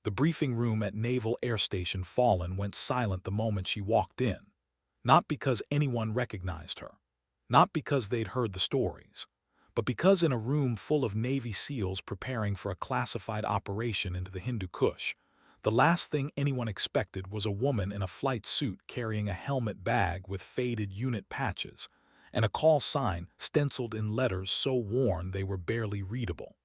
The briefing room at Naval Air Station Fallon went silent the moment she walked in. Not because anyone recognized her. Not because they'd heard the stories. But because in a room full of Navy SEALs preparing for a classified operation into the Hindu Kush, the last thing anyone expected was a woman in a flight suit carrying a helmet bag with faded unit patches and a call sign stenciled in letters so worn they were barely readable.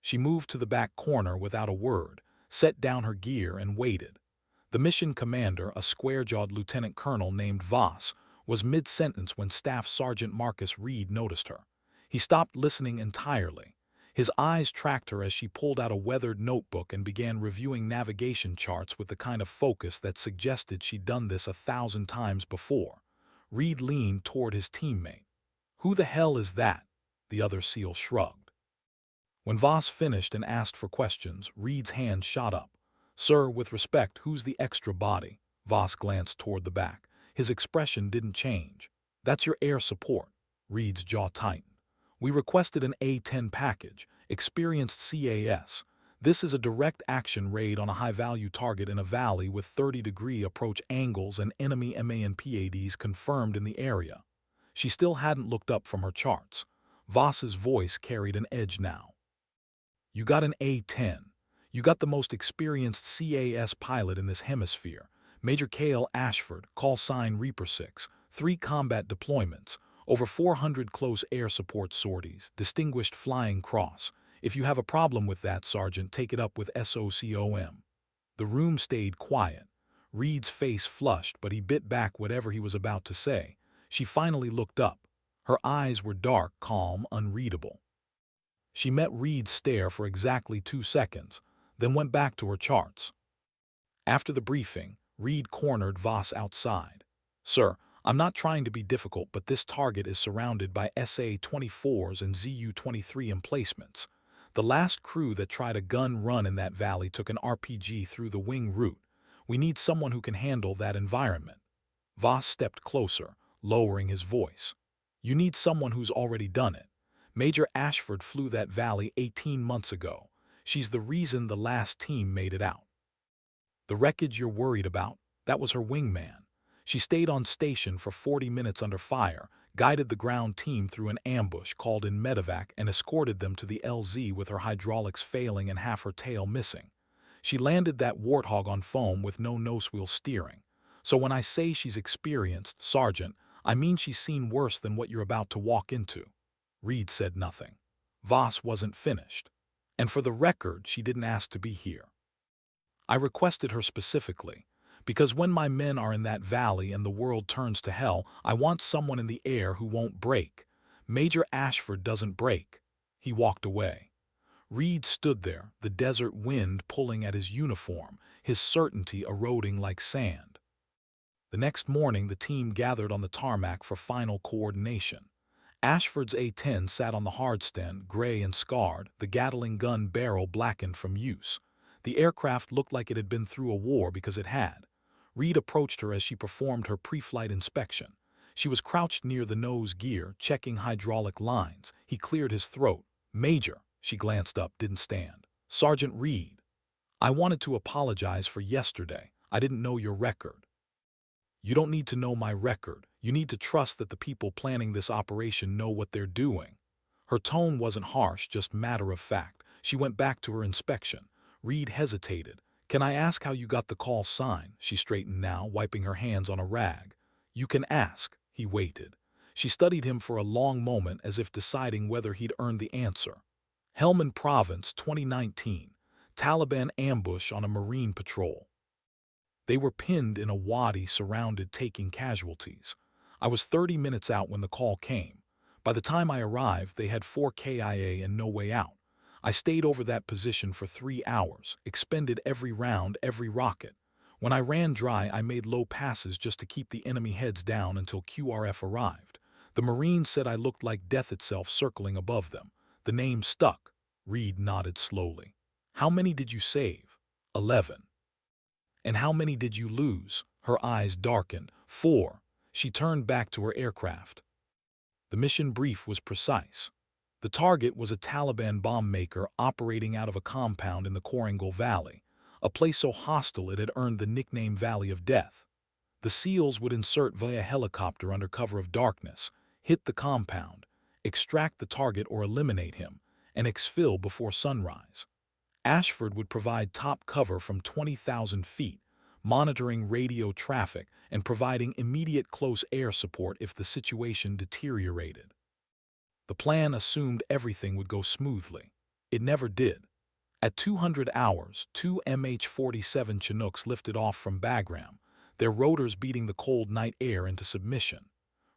She moved to the back corner without a word, set down her gear and waited. The mission commander, a square-jawed lieutenant colonel named Voss, was mid-sentence when Staff Sergeant Marcus Reed noticed her. He stopped listening entirely. His eyes tracked her as she pulled out a weathered notebook and began reviewing navigation charts with the kind of focus that suggested she'd done this 1,000 times before. Reed leaned toward his teammate. "Who the hell is that?" The other SEAL shrugged. When Voss finished and asked for questions, Reed's hand shot up. "Sir, with respect, who's the extra body?" Voss glanced toward the back. His expression didn't change. "That's your air support." Reed's jaw tightened. "We requested an A-10 package, experienced CAS. This is a direct action raid on a high-value target in a valley with 30-degree approach angles and enemy MANPADs confirmed in the area." She still hadn't looked up from her charts. Voss's voice carried an edge now. "You got an A-10. You got the most experienced CAS pilot in this hemisphere, Major Cale Ashford, call sign Reaper 6, 3 combat deployments, over 400 close air support sorties, distinguished flying cross. If you have a problem with that, Sergeant, take it up with SOCOM." The room stayed quiet. Reed's face flushed, but he bit back whatever he was about to say. She finally looked up. Her eyes were dark, calm, unreadable. She met Reed's stare for exactly 2 seconds, then went back to her charts. After the briefing, Reed cornered Voss outside. "Sir, I'm not trying to be difficult, but this target is surrounded by SA-24s and ZU-23 emplacements. The last crew that tried a gun run in that valley took an RPG through the wing route. We need someone who can handle that environment." Voss stepped closer, lowering his voice. "You need someone who's already done it. Major Ashford flew that valley 18 months ago. She's the reason the last team made it out. The wreckage you're worried about, that was her wingman. She stayed on station for 40 minutes under fire, guided the ground team through an ambush, called in medevac, and escorted them to the LZ with her hydraulics failing and half her tail missing. She landed that warthog on foam with no nose-wheel steering. So when I say she's experienced, Sergeant, I mean she's seen worse than what you're about to walk into." Reed said nothing. Voss wasn't finished. "And for the record, she didn't ask to be here. I requested her specifically, because when my men are in that valley and the world turns to hell, I want someone in the air who won't break. Major Ashford doesn't break." He walked away. Reed stood there, the desert wind pulling at his uniform, his certainty eroding like sand. The next morning, the team gathered on the tarmac for final coordination. Ashford's A-10 sat on the hardstand, gray and scarred, the Gatling gun barrel blackened from use. The aircraft looked like it had been through a war because it had. Reed approached her as she performed her pre-flight inspection. She was crouched near the nose gear, checking hydraulic lines. He cleared his throat. "Major," she glanced up, didn't stand. "Sergeant Reed. I wanted to apologize for yesterday. I didn't know your record." "You don't need to know my record. You need to trust that the people planning this operation know what they're doing." Her tone wasn't harsh, just matter of fact. She went back to her inspection. Reed hesitated. "Can I ask how you got the call sign?" She straightened now, wiping her hands on a rag. "You can ask." He waited. She studied him for a long moment as if deciding whether he'd earned the answer. "Helmand Province, 2019. Taliban ambush on a Marine patrol. They were pinned in a wadi, surrounded, taking casualties. I was 30 minutes out when the call came. By the time I arrived, they had 4 KIA and no way out. I stayed over that position for 3 hours, expended every round, every rocket. When I ran dry, I made low passes just to keep the enemy heads down until QRF arrived. The Marines said I looked like death itself circling above them. The name stuck." Reed nodded slowly. "How many did you save?" 11. "And how many did you lose?" Her eyes darkened. 4. She turned back to her aircraft. The mission brief was precise. The target was a Taliban bomb maker operating out of a compound in the Korangal Valley. a place so hostile it had earned the nickname Valley of Death. The SEALs would insert via helicopter under cover of darkness, hit the compound, extract the target or eliminate him, and exfil before sunrise. Ashford would provide top cover from 20,000 feet, monitoring radio traffic and providing immediate close air support if the situation deteriorated. The plan assumed everything would go smoothly. It never did. At 200 hours, two MH-47 Chinooks lifted off from Bagram, their rotors beating the cold night air into submission.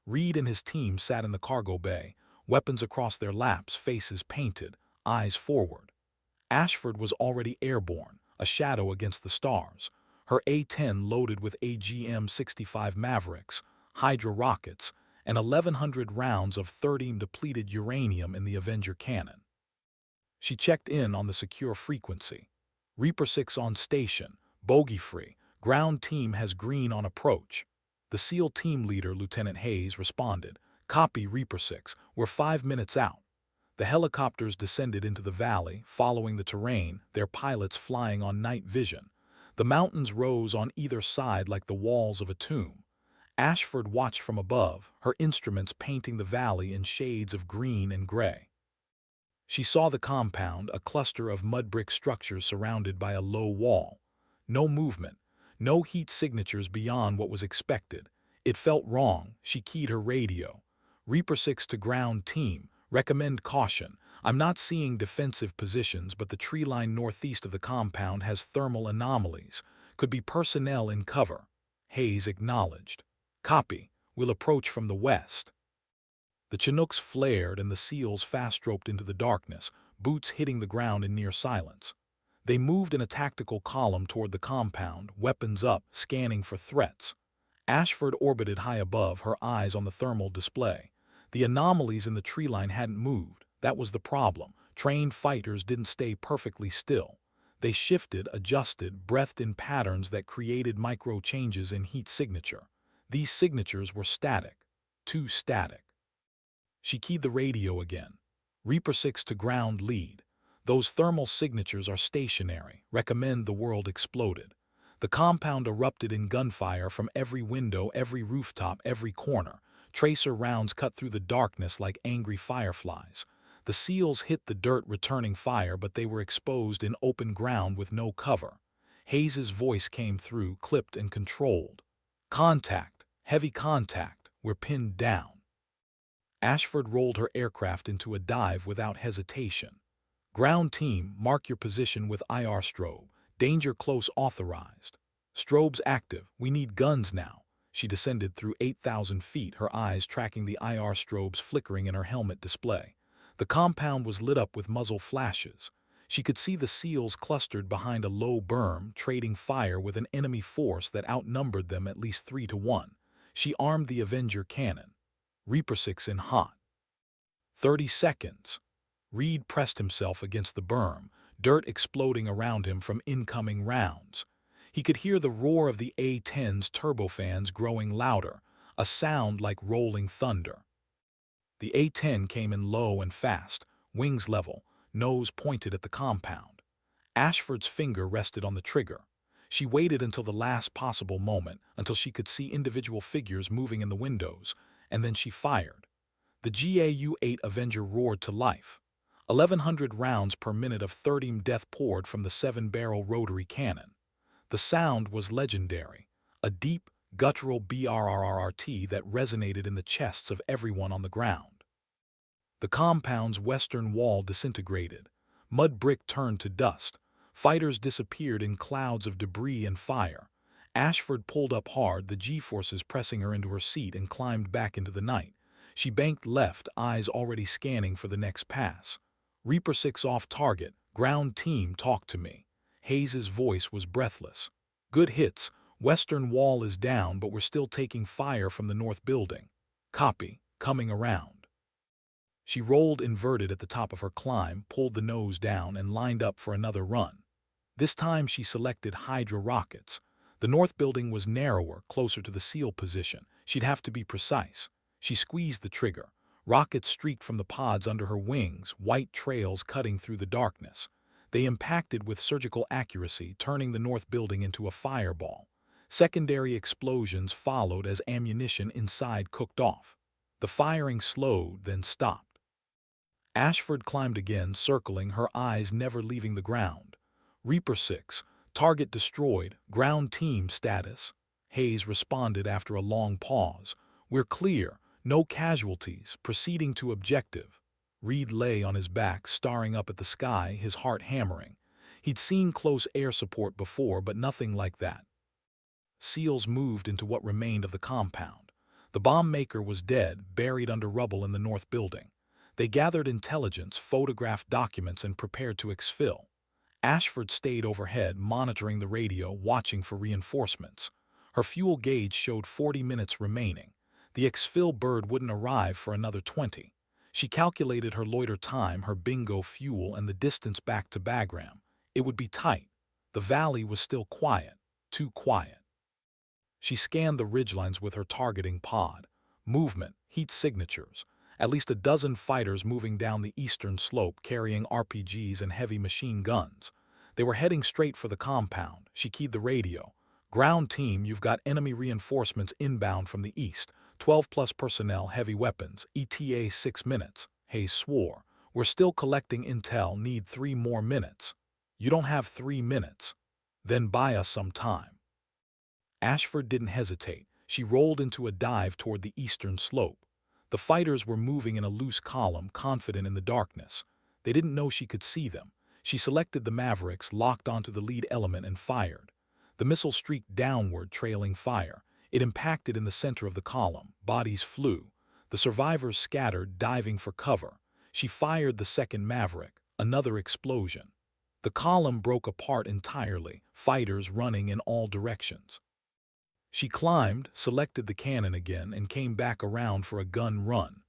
Reed and his team sat in the cargo bay, weapons across their laps, faces painted, eyes forward. Ashford was already airborne, a shadow against the stars, her A-10 loaded with AGM-65 Mavericks, Hydra rockets, and 1,100 rounds of 30-depleted uranium in the Avenger cannon. She checked in on the secure frequency. Reaper 6 on station, bogey-free, ground team has green on approach. The SEAL team leader, Lieutenant Hayes, responded, "Copy, Reaper 6, we're 5 minutes out." The helicopters descended into the valley, following the terrain, their pilots flying on night vision. The mountains rose on either side like the walls of a tomb. Ashford watched from above, her instruments painting the valley in shades of green and gray. She saw the compound, a cluster of mud brick structures surrounded by a low wall. No movement, no heat signatures beyond what was expected. It felt wrong. She keyed her radio. "Reaper 6 to ground team. Recommend caution. I'm not seeing defensive positions, but the tree line northeast of the compound has thermal anomalies. Could be personnel in cover." Hayes acknowledged. "Copy. We'll approach from the west." The Chinooks flared and the SEALs fast-roped into the darkness, boots hitting the ground in near silence. They moved in a tactical column toward the compound, weapons up, scanning for threats. Ashford orbited high above, her eyes on the thermal display. The anomalies in the tree line hadn't moved. That was the problem. Trained fighters didn't stay perfectly still. They shifted, adjusted, breathed in patterns that created micro-changes in heat signature. These signatures were static. Too static. She keyed the radio again. "Reaper 6 to ground lead. Those thermal signatures are stationary. Recommend the world exploded." The compound erupted in gunfire from every window, every rooftop, every corner. Tracer rounds cut through the darkness like angry fireflies. The SEALs hit the dirt returning fire, but they were exposed in open ground with no cover. Hayes's voice came through, clipped and controlled. "Contact. Heavy contact. We're pinned down." Ashford rolled her aircraft into a dive without hesitation. "Ground team, mark your position with IR strobe. Danger close authorized." "Strobes active. We need guns now." She descended through 8,000 feet, her eyes tracking the IR strobes flickering in her helmet display. The compound was lit up with muzzle flashes. She could see the SEALs clustered behind a low berm, trading fire with an enemy force that outnumbered them at least 3-1. She armed the Avenger cannon. Reaper 6 in hot. 30 seconds. Reed pressed himself against the berm, dirt exploding around him from incoming rounds. He could hear the roar of the A-10's turbofans growing louder, a sound like rolling thunder. The A-10 came in low and fast, wings level, nose pointed at the compound. Ashford's finger rested on the trigger. She waited until the last possible moment, until she could see individual figures moving in the windows, and then she fired. The GAU-8 Avenger roared to life. 1,100 rounds per minute of 30 death poured from the 7-barrel rotary cannon. The sound was legendary, a deep, guttural BRRRT that resonated in the chests of everyone on the ground. The compound's western wall disintegrated. Mud brick turned to dust. Fighters disappeared in clouds of debris and fire. Ashford pulled up hard, the G-forces pressing her into her seat, and climbed back into the night. She banked left, eyes already scanning for the next pass. "Reaper 6 off target. Ground team, talk to me." Hayes's voice was breathless. "Good hits. Western wall is down, but we're still taking fire from the north building." "Copy. Coming around." She rolled inverted at the top of her climb, pulled the nose down, and lined up for another run. This time she selected Hydra rockets. The north building was narrower, closer to the SEAL position. She'd have to be precise. She squeezed the trigger. Rockets streaked from the pods under her wings, white trails cutting through the darkness. They impacted with surgical accuracy, turning the north building into a fireball. Secondary explosions followed as ammunition inside cooked off. The firing slowed, then stopped. Ashford climbed again, circling, her eyes never leaving the ground. Reaper 6, target destroyed, ground team status. Hayes responded after a long pause. We're clear, no casualties, proceeding to objective. Reed lay on his back, staring up at the sky, his heart hammering. He'd seen close air support before, but nothing like that. SEALs moved into what remained of the compound. The bomb maker was dead, buried under rubble in the north building. They gathered intelligence, photographed documents, and prepared to exfil. Ashford stayed overhead, monitoring the radio, watching for reinforcements. Her fuel gauge showed 40 minutes remaining. The exfil bird wouldn't arrive for another 20. She calculated her loiter time, her bingo fuel, and the distance back to Bagram. It would be tight. The valley was still quiet, too quiet. She scanned the ridgelines with her targeting pod. Movement, heat signatures. At least a dozen fighters moving down the eastern slope, carrying RPGs and heavy machine guns. They were heading straight for the compound. She keyed the radio. Ground team, you've got enemy reinforcements inbound from the east. 12+ personnel, heavy weapons. ETA 6 minutes. Hayes swore. We're still collecting intel, need 3 more minutes. You don't have 3 minutes. Then buy us some time. Ashford didn't hesitate. She rolled into a dive toward the eastern slope. The fighters were moving in a loose column, confident in the darkness. They didn't know she could see them. She selected the Mavericks, locked onto the lead element, and fired. The missile streaked downward, trailing fire. It impacted in the center of the column. Bodies flew. The survivors scattered, diving for cover. She fired the second Maverick. Another explosion. The column broke apart entirely, fighters running in all directions. She climbed, selected the cannon again, and came back around for a gun run.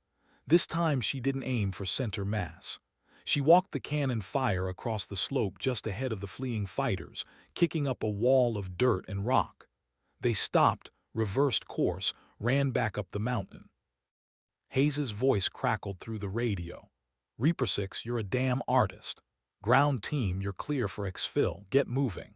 This time she didn't aim for center mass. She walked the cannon fire across the slope just ahead of the fleeing fighters, kicking up a wall of dirt and rock. They stopped, reversed course, ran back up the mountain. Hayes's voice crackled through the radio. Reaper 6, you're a damn artist. Ground team, you're clear for exfil. Get moving.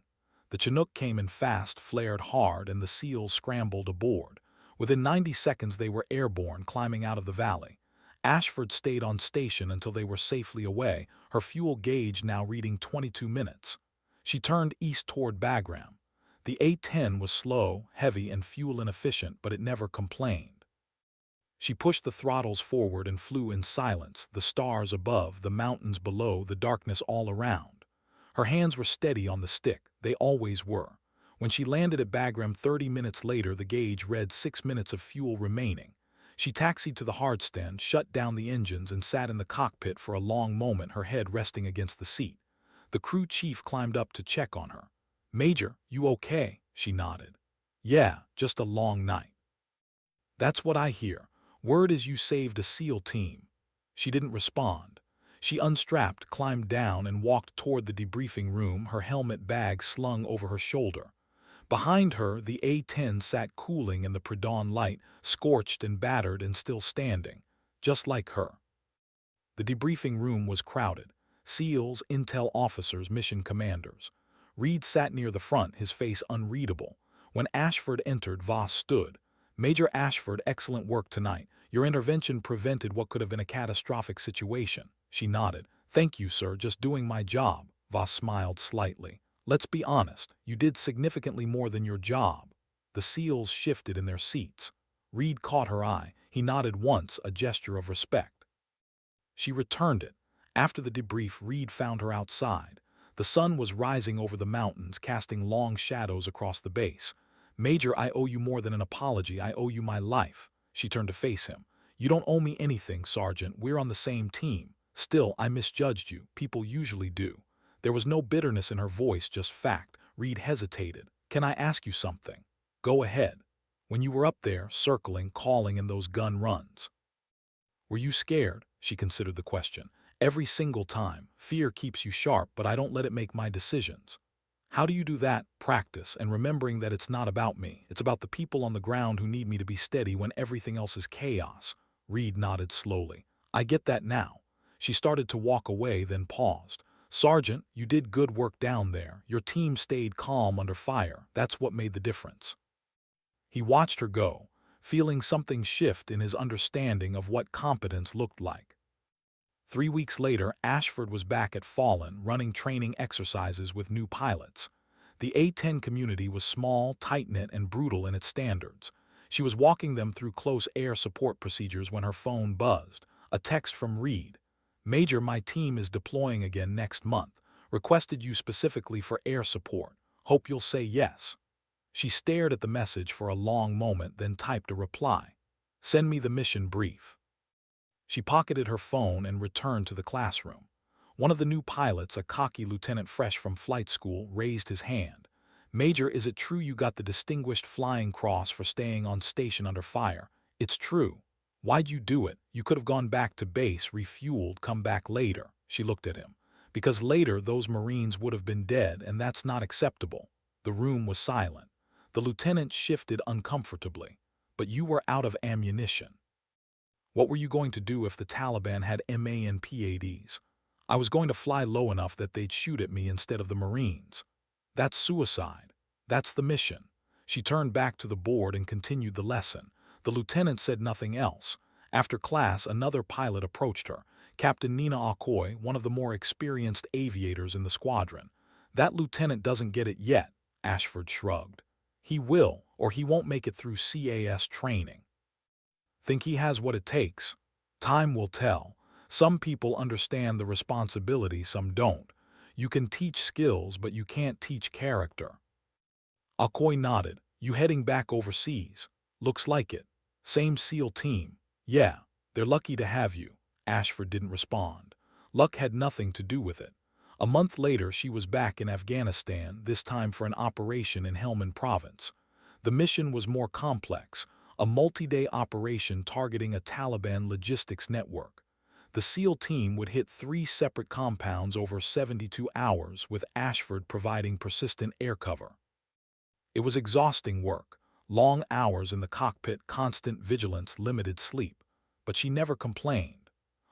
The Chinook came in fast, flared hard, and the SEALs scrambled aboard. Within 90 seconds they were airborne, climbing out of the valley. Ashford stayed on station until they were safely away, her fuel gauge now reading 22 minutes. She turned east toward Bagram. The A-10 was slow, heavy, and fuel inefficient, but it never complained. She pushed the throttles forward and flew in silence, the stars above, the mountains below, the darkness all around. Her hands were steady on the stick. They always were. When she landed at Bagram 30 minutes later, the gauge read 6 minutes of fuel remaining. She taxied to the hardstand, shut down the engines, and sat in the cockpit for a long moment, her head resting against the seat. The crew chief climbed up to check on her. "Major, you okay?" She nodded. "Yeah, just a long night." "That's what I hear. Word is you saved a SEAL team." She didn't respond. She unstrapped, climbed down, and walked toward the debriefing room, her helmet bag slung over her shoulder. Behind her, the A-10 sat cooling in the pre-dawn light, scorched and battered and still standing, just like her. The debriefing room was crowded. SEALs, intel officers, mission commanders. Reed sat near the front, his face unreadable. When Ashford entered, Voss stood. "Major Ashford, excellent work tonight. Your intervention prevented what could have been a catastrophic situation." She nodded. "Thank you, sir, just doing my job." Voss smiled slightly. "Let's be honest, you did significantly more than your job." The SEALs shifted in their seats. Reed caught her eye. He nodded once, a gesture of respect. She returned it. After the debrief, Reed found her outside. The sun was rising over the mountains, casting long shadows across the base. "Major, I owe you more than an apology. I owe you my life." She turned to face him. "You don't owe me anything, Sergeant. We're on the same team. Still, I misjudged you. People usually do." There was no bitterness in her voice, just fact. Reed hesitated. "Can I ask you something?" "Go ahead." "When you were up there, circling, calling in those gun runs, were you scared?" She considered the question. "Every single time. Fear keeps you sharp, but I don't let it make my decisions." "How do you do that?" "Practice, and remembering that it's not about me. It's about the people on the ground who need me to be steady when everything else is chaos." Reed nodded slowly. "I get that now." She started to walk away, then paused. "Sergeant, you did good work down there. Your team stayed calm under fire. That's what made the difference." He watched her go, feeling something shift in his understanding of what competence looked like. 3 weeks later, Ashford was back at Fallen, running training exercises with new pilots. The A-10 community was small, tight-knit, and brutal in its standards. She was walking them through close air support procedures when her phone buzzed. A text from Reed. "Major, my team is deploying again next month. Requested you specifically for air support. Hope you'll say yes." She stared at the message for a long moment, then typed a reply. "Send me the mission brief." She pocketed her phone and returned to the classroom. One of the new pilots, a cocky lieutenant fresh from flight school, raised his hand. "Major, is it true you got the Distinguished Flying Cross for staying on station under fire?" "It's true." "Why'd you do it? You could have gone back to base, refueled, come back later." She looked at him. "Because later those Marines would have been dead, and that's not acceptable." The room was silent. The lieutenant shifted uncomfortably. "But you were out of ammunition." "What were you going to do if the Taliban had MANPADs?" "I was going to fly low enough that they'd shoot at me instead of the Marines." "That's suicide." "That's the mission." She turned back to the board and continued the lesson. The lieutenant said nothing else. After class, another pilot approached her, Captain Nina Okoye, one of the more experienced aviators in the squadron. "That lieutenant doesn't get it yet," Ashford shrugged. "He will, or he won't make it through CAS training." "Think he has what it takes?" "Time will tell. Some people understand the responsibility, some don't. You can teach skills, but you can't teach character." Okoye nodded. "You heading back overseas?" "Looks like it." "Same SEAL team?" "Yeah. They're lucky to have you." Ashford didn't respond. Luck had nothing to do with it. A month later, she was back in Afghanistan, this time for an operation in Helmand Province. The mission was more complex, a multi-day operation targeting a Taliban logistics network. The SEAL team would hit 3 separate compounds over 72 hours, with Ashford providing persistent air cover. It was exhausting work, long hours in the cockpit, constant vigilance, limited sleep. But she never complained.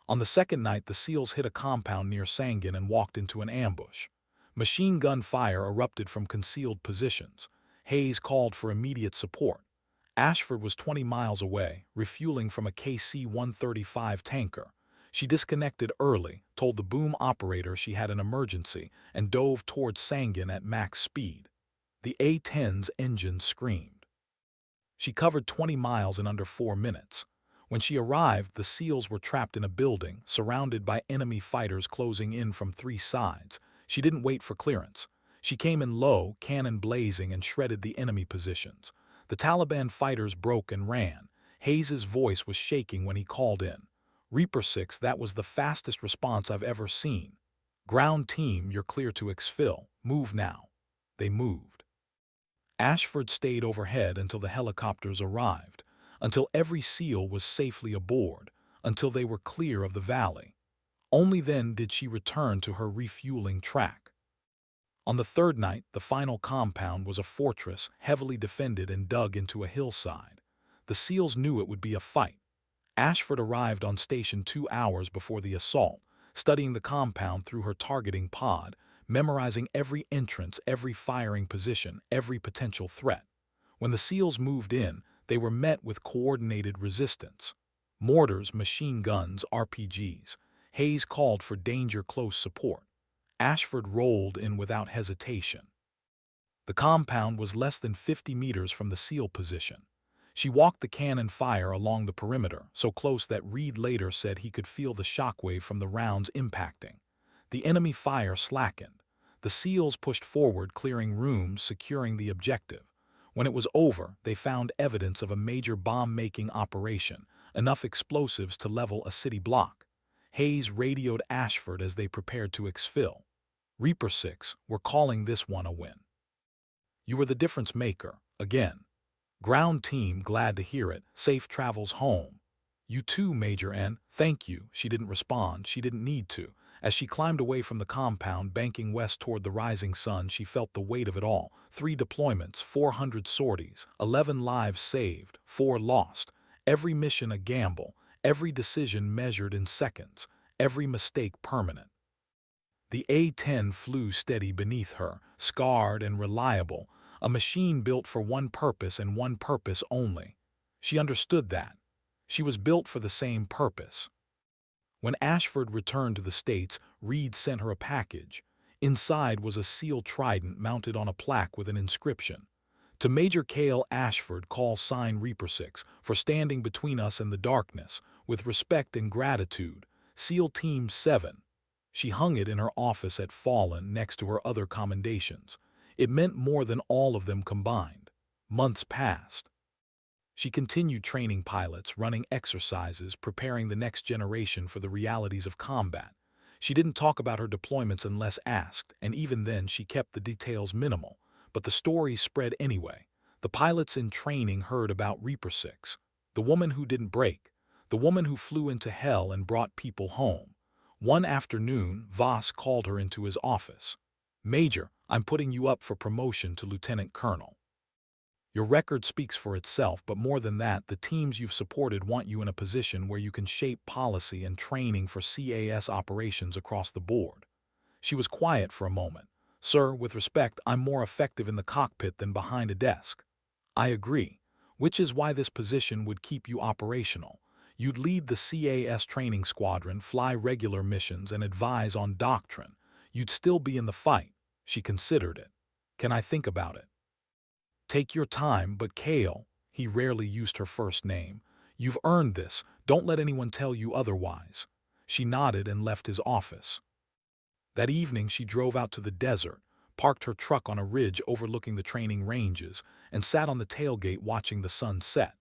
On the second night, the SEALs hit a compound near Sangin and walked into an ambush. Machine gun fire erupted from concealed positions. Hayes called for immediate support. Ashford was 20 miles away, refueling from a KC-135 tanker. She disconnected early, told the boom operator she had an emergency, and dove towards Sangin at max speed. The A-10's engine screamed. She covered 20 miles in under 4 minutes. When she arrived, the SEALs were trapped in a building, surrounded by enemy fighters closing in from 3 sides. She didn't wait for clearance. She came in low, cannon blazing, and shredded the enemy positions. The Taliban fighters broke and ran. Hayes's voice was shaking when he called in. "Reaper 6, that was the fastest response I've ever seen. Ground team, you're clear to exfil. Move now." They moved. Ashford stayed overhead until the helicopters arrived, until every SEAL was safely aboard, until they were clear of the valley. Only then did she return to her refueling track. On the third night, the final compound was a fortress, heavily defended and dug into a hillside. The SEALs knew it would be a fight. Ashford arrived on station 2 hours before the assault, studying the compound through her targeting pod, memorizing every entrance, every firing position, every potential threat. When the SEALs moved in, they were met with coordinated resistance. Mortars, machine guns, RPGs. Hayes called for danger close support. Ashford rolled in without hesitation. The compound was less than 50 meters from the SEAL position. She walked the cannon fire along the perimeter, so close that Reed later said he could feel the shockwave from the rounds impacting. The enemy fire slackened. The SEALs pushed forward, clearing rooms, securing the objective. When it was over, they found evidence of a major bomb-making operation, enough explosives to level a city block. Hayes radioed Ashford as they prepared to exfil. "Reaper 6, we're calling this one a win. You were the difference maker, again." "Ground team, glad to hear it. Safe travels home." "You too, Major N." "Thank you." She didn't respond. She didn't need to. As she climbed away from the compound, banking west toward the rising sun, she felt the weight of it all. 3 deployments, 400 sorties, 11 lives saved, 4 lost. Every mission a gamble, every decision measured in seconds, every mistake permanent. The A-10 flew steady beneath her, scarred and reliable, a machine built for one purpose and one purpose only. She understood that. She was built for the same purpose. When Ashford returned to the States, Reed sent her a package. Inside was a sealed trident mounted on a plaque with an inscription. To Major Cale Ashford, call sign Reaper 6, for standing between us and the darkness, with respect and gratitude. SEAL Team 7. She hung it in her office at Fallen next to her other commendations. It meant more than all of them combined. Months passed. She continued training pilots, running exercises, preparing the next generation for the realities of combat. She didn't talk about her deployments unless asked, and even then she kept the details minimal. But the stories spread anyway. The pilots in training heard about Reaper 6, the woman who didn't break, the woman who flew into hell and brought people home. One afternoon, Voss called her into his office. "Major, I'm putting you up for promotion to lieutenant colonel. Your record speaks for itself, but more than that, the teams you've supported want you in a position where you can shape policy and training for CAS operations across the board." She was quiet for a moment. "Sir, with respect, I'm more effective in the cockpit than behind a desk." "I agree, which is why this position would keep you operational. You'd lead the CAS training squadron, fly regular missions, and advise on doctrine. You'd still be in the fight." She considered it. "Can I think about it?" "Take your time, but Cale," he rarely used her first name, "you've earned this. Don't let anyone tell you otherwise." She nodded and left his office. That evening she drove out to the desert, parked her truck on a ridge overlooking the training ranges, and sat on the tailgate watching the sun set.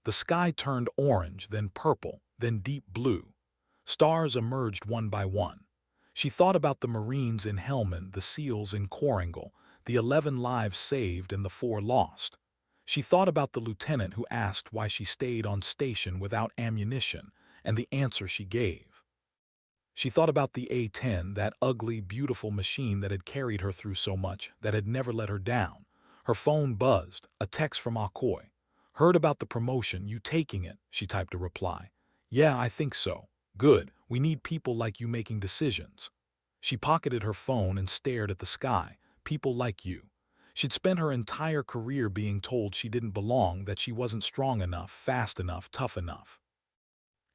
The sky turned orange, then purple, then deep blue. Stars emerged one by one. She thought about the Marines in Helmand, the SEALs in Koringal, the 11 lives saved and the 4 lost. She thought about the lieutenant who asked why she stayed on station without ammunition, and the answer she gave. She thought about the A-10, that ugly, beautiful machine that had carried her through so much, that had never let her down. Her phone buzzed, a text from Akoy. "Heard about the promotion, you taking it?" She typed a reply. "Yeah, I think so." "Good, we need people like you making decisions." She pocketed her phone and stared at the sky. People like you. She'd spent her entire career being told she didn't belong, that she wasn't strong enough, fast enough, tough enough.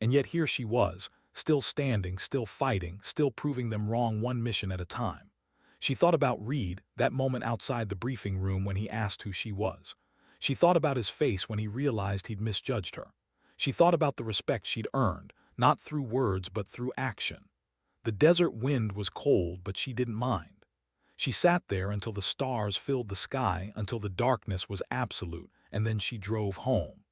And yet here she was, still standing, still fighting, still proving them wrong one mission at a time. She thought about Reed, that moment outside the briefing room when he asked who she was. She thought about his face when he realized he'd misjudged her. She thought about the respect she'd earned, not through words but through action. The desert wind was cold, but she didn't mind. She sat there until the stars filled the sky, until the darkness was absolute, and then she drove home.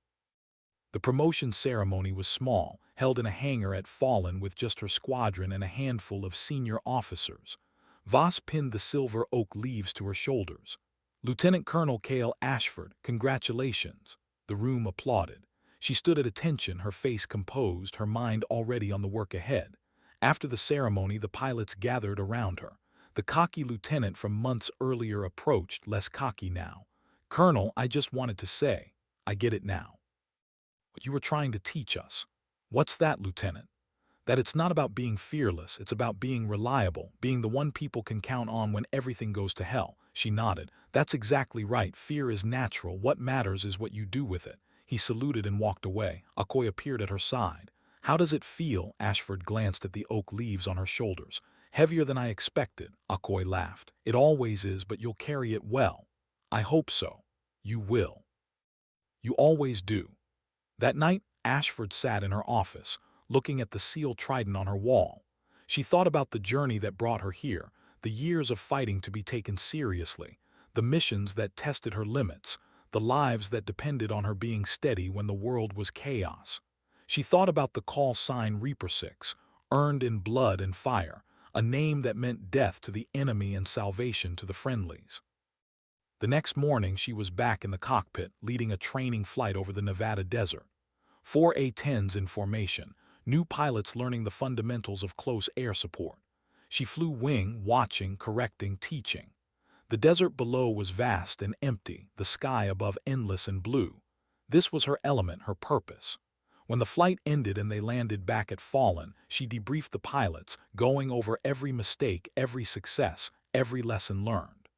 The promotion ceremony was small, held in a hangar at Fallen with just her squadron and a handful of senior officers. Voss pinned the silver oak leaves to her shoulders. "Lieutenant Colonel Cale Ashford, congratulations." The room applauded. She stood at attention, her face composed, her mind already on the work ahead. After the ceremony, the pilots gathered around her. The cocky lieutenant from months earlier approached, less cocky now. "Colonel, I just wanted to say, I get it now. What you were trying to teach us." "What's that, Lieutenant?" "That it's not about being fearless, it's about being reliable, being the one people can count on when everything goes to hell." She nodded. "That's exactly right. Fear is natural. What matters is what you do with it." He saluted and walked away. Akoy appeared at her side. "How does it feel?" Ashford glanced at the oak leaves on her shoulders. "Heavier than I expected." Akoy laughed. "It always is, but you'll carry it well." "I hope so." "You will. You always do." That night, Ashford sat in her office, looking at the sealed trident on her wall. She thought about the journey that brought her here, the years of fighting to be taken seriously, the missions that tested her limits, the lives that depended on her being steady when the world was chaos. She thought about the call sign Reaper 6, earned in blood and fire, a name that meant death to the enemy and salvation to the friendlies. The next morning she was back in the cockpit, leading a training flight over the Nevada desert. 4 A-10s in formation, new pilots learning the fundamentals of close air support. She flew wing, watching, correcting, teaching. The desert below was vast and empty, the sky above endless and blue. This was her element, her purpose. When the flight ended and they landed back at Fallen, she debriefed the pilots, going over every mistake, every success, every lesson learned.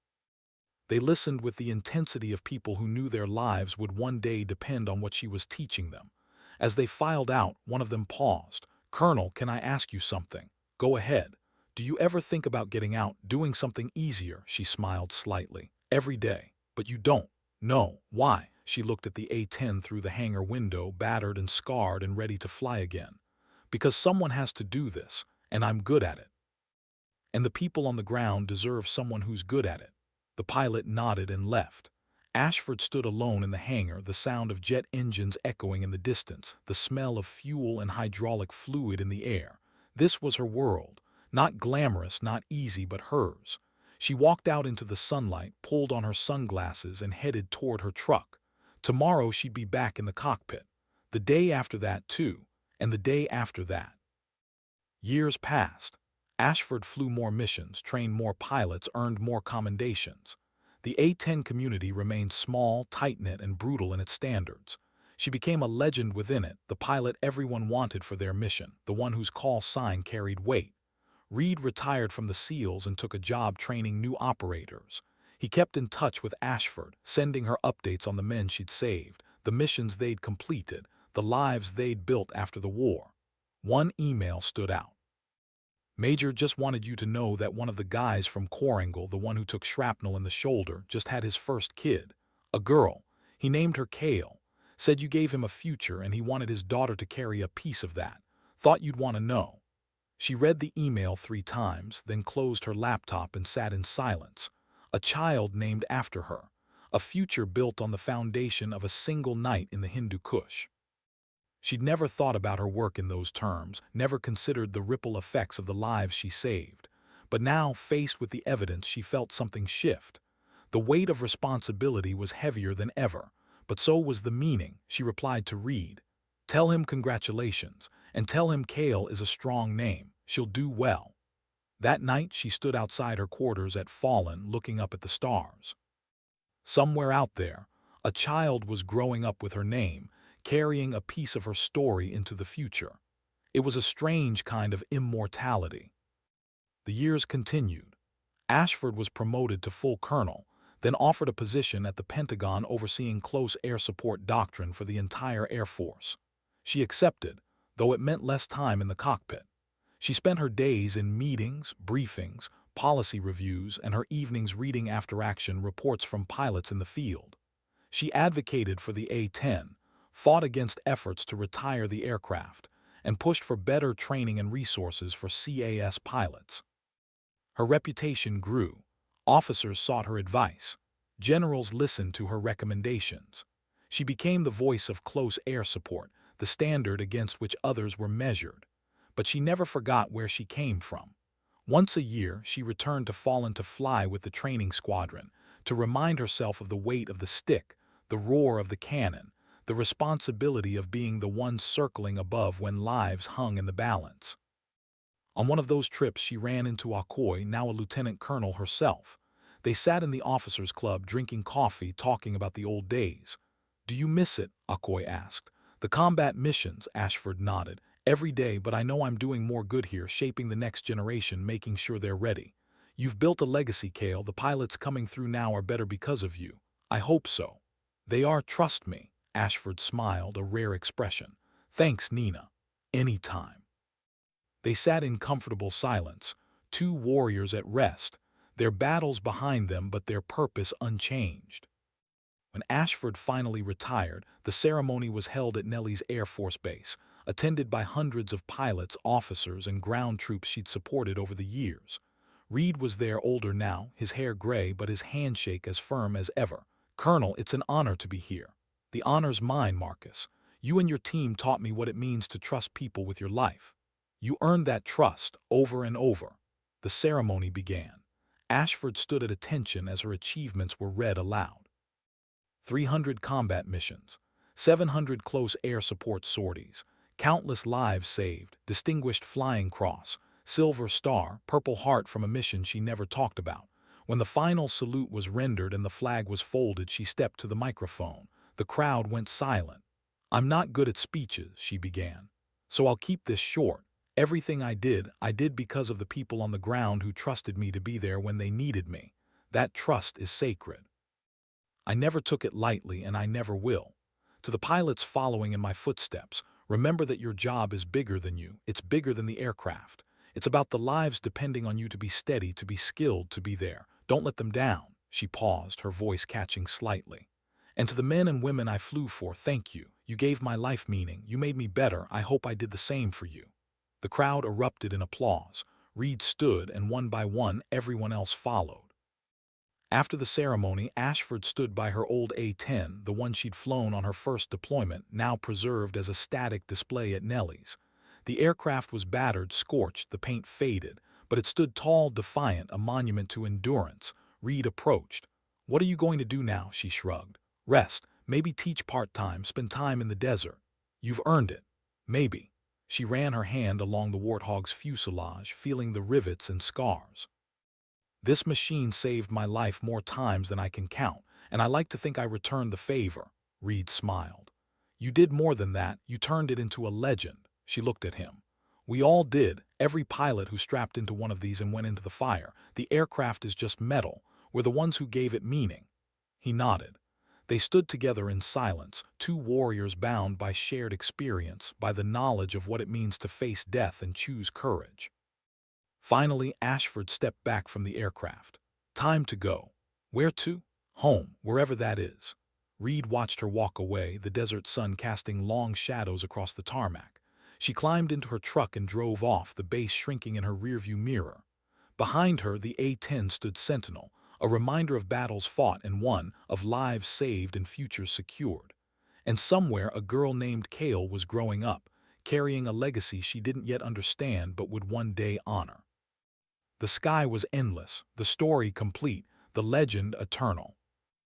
They listened with the intensity of people who knew their lives would one day depend on what she was teaching them. As they filed out, one of them paused. "Colonel, can I ask you something?" "Go ahead." "Do you ever think about getting out, doing something easier?" She smiled slightly. "Every day." "But you don't." "No. Why?" She looked at the A-10 through the hangar window, battered and scarred and ready to fly again. "Because someone has to do this, and I'm good at it. And the people on the ground deserve someone who's good at it." The pilot nodded and left. Ashford stood alone in the hangar, the sound of jet engines echoing in the distance, the smell of fuel and hydraulic fluid in the air. This was her world. Not glamorous, not easy, but hers. She walked out into the sunlight, pulled on her sunglasses, and headed toward her truck. Tomorrow she'd be back in the cockpit. The day after that, too. And the day after that. Years passed. Ashford flew more missions, trained more pilots, earned more commendations. The A-10 community remained small, tight-knit, and brutal in its standards. She became a legend within it, the pilot everyone wanted for their mission, the one whose call sign carried weight. Reed retired from the SEALs and took a job training new operators. He kept in touch with Ashford, sending her updates on the men she'd saved, the missions they'd completed, the lives they'd built after the war. One email stood out. "Major, just wanted you to know that one of the guys from Quarangle, the one who took shrapnel in the shoulder, just had his first kid. A girl. He named her Kale. Said you gave him a future and he wanted his daughter to carry a piece of that. Thought you'd want to know." She read the email 3 times, then closed her laptop and sat in silence. A child named after her. A future built on the foundation of a single night in the Hindu Kush. She'd never thought about her work in those terms, never considered the ripple effects of the lives she saved. But now, faced with the evidence, she felt something shift. The weight of responsibility was heavier than ever, but so was the meaning. She replied to Reed. "Tell him congratulations, and tell him Kale is a strong name. She'll do well." That night she stood outside her quarters at Fallen, looking up at the stars. Somewhere out there, a child was growing up with her name, carrying a piece of her story into the future. It was a strange kind of immortality. The years continued. Ashford was promoted to full colonel, then offered a position at the Pentagon overseeing close air support doctrine for the entire Air Force. She accepted, though it meant less time in the cockpit. She spent her days in meetings, briefings, policy reviews, and her evenings reading after-action reports from pilots in the field. She advocated for the A-10, fought against efforts to retire the aircraft, and pushed for better training and resources for CAS pilots. Her reputation grew. Officers sought her advice. Generals listened to her recommendations. She became the voice of close air support, the standard against which others were measured. But she never forgot where she came from. Once a year, she returned to Fallen to fly with the training squadron, to remind herself of the weight of the stick, the roar of the cannon, the responsibility of being the one circling above when lives hung in the balance. On one of those trips, she ran into Akoi, now a lieutenant colonel herself. They sat in the officers' club drinking coffee, talking about the old days. "Do you miss it?" Akoi asked. "The combat missions," Ashford nodded. "Every day, but I know I'm doing more good here, shaping the next generation, making sure they're ready. You've built a legacy, Kale. The pilots coming through now are better because of you." "I hope so." "They are, trust me." Ashford smiled, a rare expression. "Thanks, Nina." "Anytime." They sat in comfortable silence, 2 warriors at rest, their battles behind them but their purpose unchanged. When Ashford finally retired, the ceremony was held at Nellis Air Force Base, attended by hundreds of pilots, officers, and ground troops she'd supported over the years. Reed was there, older now, his hair gray but his handshake as firm as ever. "Colonel, it's an honor to be here." "The honor's mine, Marcus. You and your team taught me what it means to trust people with your life. You earned that trust over and over." The ceremony began. Ashford stood at attention as her achievements were read aloud. 300 combat missions, 700 close air support sorties, countless lives saved, Distinguished Flying Cross, Silver Star, Purple Heart from a mission she never talked about. When the final salute was rendered and the flag was folded, she stepped to the microphone. The crowd went silent. "I'm not good at speeches," she began. "So I'll keep this short. Everything I did because of the people on the ground who trusted me to be there when they needed me. That trust is sacred. I never took it lightly and I never will. To the pilots following in my footsteps, remember that your job is bigger than you. It's bigger than the aircraft. It's about the lives depending on you to be steady, to be skilled, to be there. Don't let them down." She paused, her voice catching slightly. "And to the men and women I flew for, thank you. You gave my life meaning. You made me better. I hope I did the same for you." The crowd erupted in applause. Reed stood, and one by one, everyone else followed. After the ceremony, Ashford stood by her old A-10, the one she'd flown on her first deployment, now preserved as a static display at Nellie's. The aircraft was battered, scorched, the paint faded, but it stood tall, defiant, a monument to endurance. Reed approached. "What are you going to do now?" she shrugged. "Rest, maybe teach part-time, spend time in the desert. You've earned it. Maybe." She ran her hand along the Warthog's fuselage, feeling the rivets and scars. "This machine saved my life more times than I can count, and I like to think I returned the favor." Reed smiled. "You did more than that. You turned it into a legend." She looked at him. "We all did. Every pilot who strapped into one of these and went into the fire. The aircraft is just metal. We're the ones who gave it meaning." He nodded. They stood together in silence, two warriors bound by shared experience, by the knowledge of what it means to face death and choose courage. Finally, Ashford stepped back from the aircraft. "Time to go." "Where to?" "Home, wherever that is." Reed watched her walk away, the desert sun casting long shadows across the tarmac. She climbed into her truck and drove off, the base shrinking in her rearview mirror. Behind her, the A-10 stood sentinel, a reminder of battles fought and won, of lives saved and futures secured. And somewhere, a girl named Kale was growing up, carrying a legacy she didn't yet understand but would one day honor. The sky was endless, the story complete, the legend eternal.